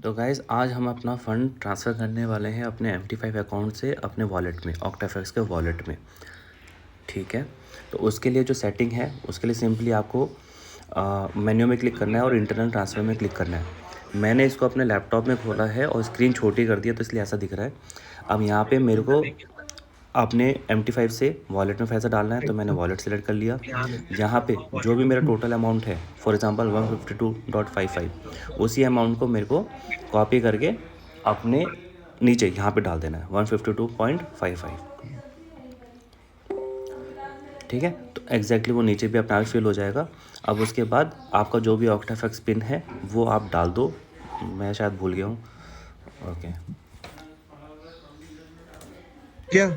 तो गाइज़ आज हम अपना फ़ंड ट्रांसफ़र करने वाले हैं अपने MT5 अकाउंट से अपने वॉलेट में, ऑक्टाफैक्स के वॉलेट में। ठीक है, तो उसके लिए जो सेटिंग है उसके लिए सिंपली आपको मेन्यू में क्लिक करना है और इंटरनल ट्रांसफ़र में क्लिक करना है। मैंने इसको अपने लैपटॉप में खोला है और स्क्रीन छोटी कर दिया तो इसलिए ऐसा दिख रहा है। अब यहाँ पे मेरे को अपने MT5 से वॉलेट में पैसा डालना है, तो मैंने वॉलेट सेलेक्ट कर लिया। यहाँ पे जो भी मेरा टोटल अमाउंट है, फॉर एग्जांपल 152.55, उसी अमाउंट को मेरे को कॉपी करके अपने नीचे यहाँ पे डाल देना है 152.55। ठीक है, तो एग्जैक्टली वो नीचे भी अपना फिल हो जाएगा। अब उसके बाद आपका जो भी ऑक्टाफैक्स पिन है वो आप डाल दो। मैं शायद भूल गया हूँ। ओके, क्या?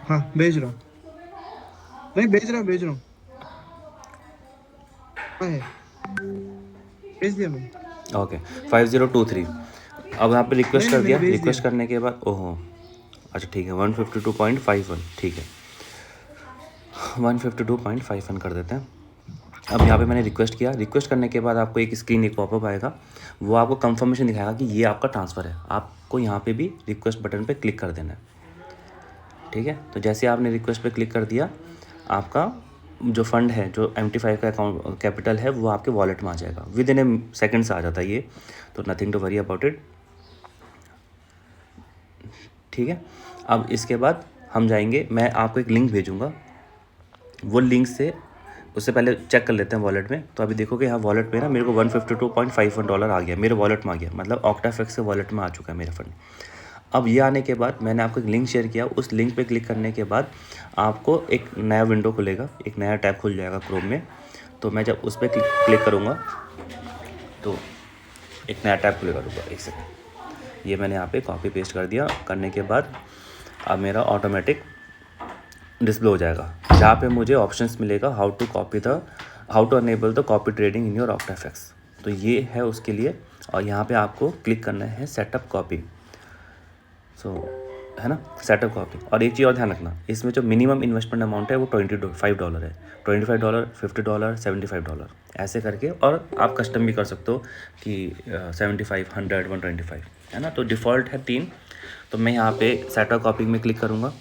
हाँ, भेज रहा हूँ। नहीं, भेज रहा हूँ। हाँ है, भेज दिया मैंने। ओके 5023। अब यहाँ पे रिक्वेस्ट नहीं, कर दिया। मैंने भेज रिक्वेस्ट दिया। करने के बाद ओहो अच्छा ठीक है 152.51। ठीक है 152.51 कर देते हैं। अब यहाँ पे मैंने रिक्वेस्ट किया। रिक्वेस्ट करने के बाद आपको एक स्क्रीन, एक पॉपअप आएगा, वो आपको कंफर्मेशन दिखाएगा कि ये आपका ट्रांसफ़र है। आपको यहाँ पे भी रिक्वेस्ट बटन पे क्लिक कर देना है। ठीक है, तो जैसे आपने रिक्वेस्ट पे क्लिक कर दिया, आपका जो फंड है, जो MT5 का अकाउंट कैपिटल है, वो आपके वॉलेट में आ जाएगा। विद इन ए सेकेंड से आ जाता है ये, तो nothing to worry about it. ठीक है, अब इसके बाद हम जाएंगे, मैं आपको एक लिंक भेजूँगा, वो लिंक से उससे पहले चेक कर लेते हैं वॉलेट में। तो अभी देखो कि यहाँ वॉलेट में ना मेरे को $152.51 आ गया, मेरे वॉलेट में आ गया, मतलब ऑक्टाफैक्स के वॉलेट में आ चुका है मेरा फंड। अब ये आने के बाद मैंने आपको एक लिंक शेयर किया, उस लिंक पे क्लिक करने के बाद आपको एक नया विंडो खुलेगा, एक नया टैब खुल जाएगा क्रोम में। तो मैं जब उस पर क्लिक करूँगा तो एक नया टैब खुलेगा। रुको एक सेकंड, ये मैंने यहाँ पे कॉपी पेस्ट कर दिया। करने के बाद अब मेरा ऑटोमेटिक डिस्प्ले हो जाएगा, जहाँ पे मुझे ऑप्शंस मिलेगा how to enable the copy trading in your OctaFX. तो ये है उसके लिए, और यहाँ पे आपको क्लिक करना है सेटअप कॉपी। है ना, सेटअप कॉपी। और एक चीज़ और ध्यान रखना, इसमें जो मिनिमम इन्वेस्टमेंट अमाउंट है वो $25 है। $25, $50, $75 ऐसे करके, और आप कस्टम भी कर सकते हो कि 75, 100, 125, है ना। तो डिफ़ॉल्ट है 3। तो मैं यहाँ पे सेटअप कॉपी में क्लिक करूँगा।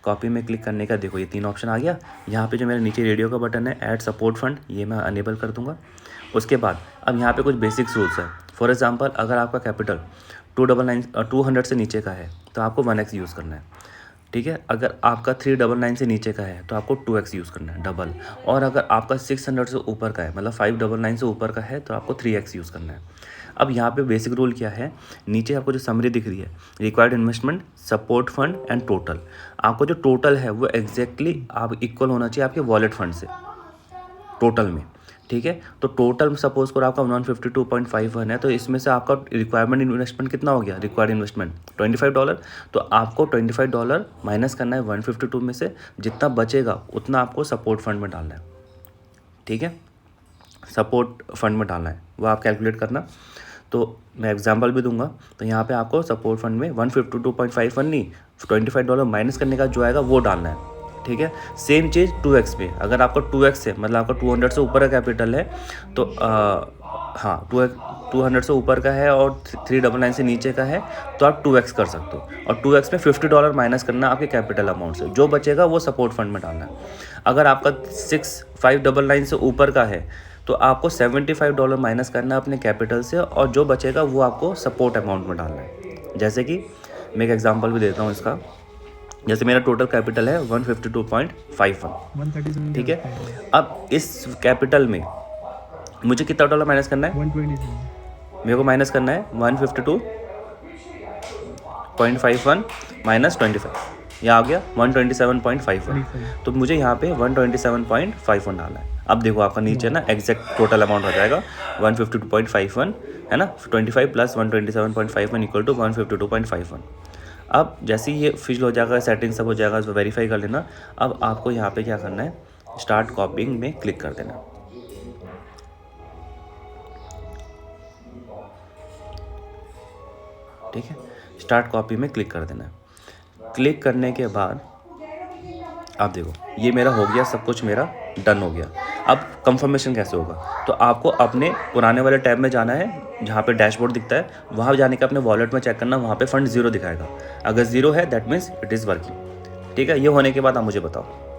कॉपी में क्लिक करने का देखो ये 3 ऑप्शन आ गया। यहाँ पे जो मेरे नीचे रेडियो का बटन है, ऐड सपोर्ट फंड, ये मैं अनेबल कर दूँगा। उसके बाद अब यहाँ पे कुछ बेसिक्स रूल्स है। फॉर एग्जांपल, अगर आपका कैपिटल 200 से नीचे का है तो आपको 1x यूज़ करना है। ठीक है, अगर आपका 399 से नीचे का है तो आपको 2x यूज़ करना है, डबल। और अगर आपका 600 से ऊपर का है, मतलब 599 से ऊपर का है, तो आपको 3x यूज़ करना है। अब यहाँ पे बेसिक रूल क्या है, नीचे आपको जो समरी दिख रही है, required investment, support fund and total. आपको जो टोटल है वो एग्जैक्टली आप इक्वल होना चाहिए आपके वॉलेट फंड से, टोटल में। ठीक है, तो टोटल सपोज करो आपका 152.51 है, तो इसमें से आपका रिक्वायरमेंट इन्वेस्टमेंट कितना हो गया, रिक्वायर्ड इन्वेस्टमेंट $25। तो आपको $25 माइनस करना है 152 में से, जितना बचेगा उतना आपको सपोर्ट फंड में डालना है। ठीक है, सपोर्ट फंड में डालना है, वो आप कैलकुलेट करना। तो मैं एग्जांपल भी दूंगा। तो यहाँ पे आपको सपोर्ट फंड में 152.51 नहीं, $25 माइनस करने का जो आएगा वो डालना है। ठीक है, सेम चीज़ 2x पे, अगर आपका 2x है, मतलब आपका 200 से ऊपर का कैपिटल है, तो हाँ 200 से ऊपर का है और 399 से नीचे का है, तो आप 2x कर सकते हो। और 2x में $50 माइनस करना है आपके कैपिटल अमाउंट से, जो बचेगा वो सपोर्ट फंड में डालना है। अगर आपका 599 से ऊपर का है तो आपको $75 माइनस करना है अपने कैपिटल से, और जो बचेगा वो आपको सपोर्ट अमाउंट में डालना है। जैसे कि मैं एक एग्जांपल भी देता हूँ इसका। जैसे मेरा टोटल कैपिटल है 152.51। ठीक है, अब इस कैपिटल में मुझे कितना डॉलर माइनस करना है, 127। मेरे को माइनस करना है 152.51 माइनस 25, यह आ गया 127.51। तो मुझे यहाँ पे 127.51 डालना है। अब देखो आपका नीचे ना एग्जैक्ट टोटल अमाउंट हो जाएगा 152.51, है ना। 25 प्लस 127.51 इक्वल टू 152.51। अब जैसे ही ये फिल हो जाएगा, सेटिंग सब हो जाएगा, उसको वेरीफाई कर लेना। अब आपको यहाँ पे क्या करना है, स्टार्ट कॉपिंग में क्लिक कर देना। ठीक है, स्टार्ट कॉपी में क्लिक कर देना है। क्लिक करने के बाद अब देखो ये मेरा हो गया, सब कुछ मेरा डन हो गया। अब कंफर्मेशन कैसे होगा, तो आपको अपने पुराने वाले टैब में जाना है, जहाँ पे डैशबोर्ड दिखता है वहाँ जाने के अपने वॉलेट में चेक करना, वहाँ पे फंड ज़ीरो दिखाएगा। अगर ज़ीरो है that means it is working. ठीक है, ये होने के बाद आप मुझे बताओ।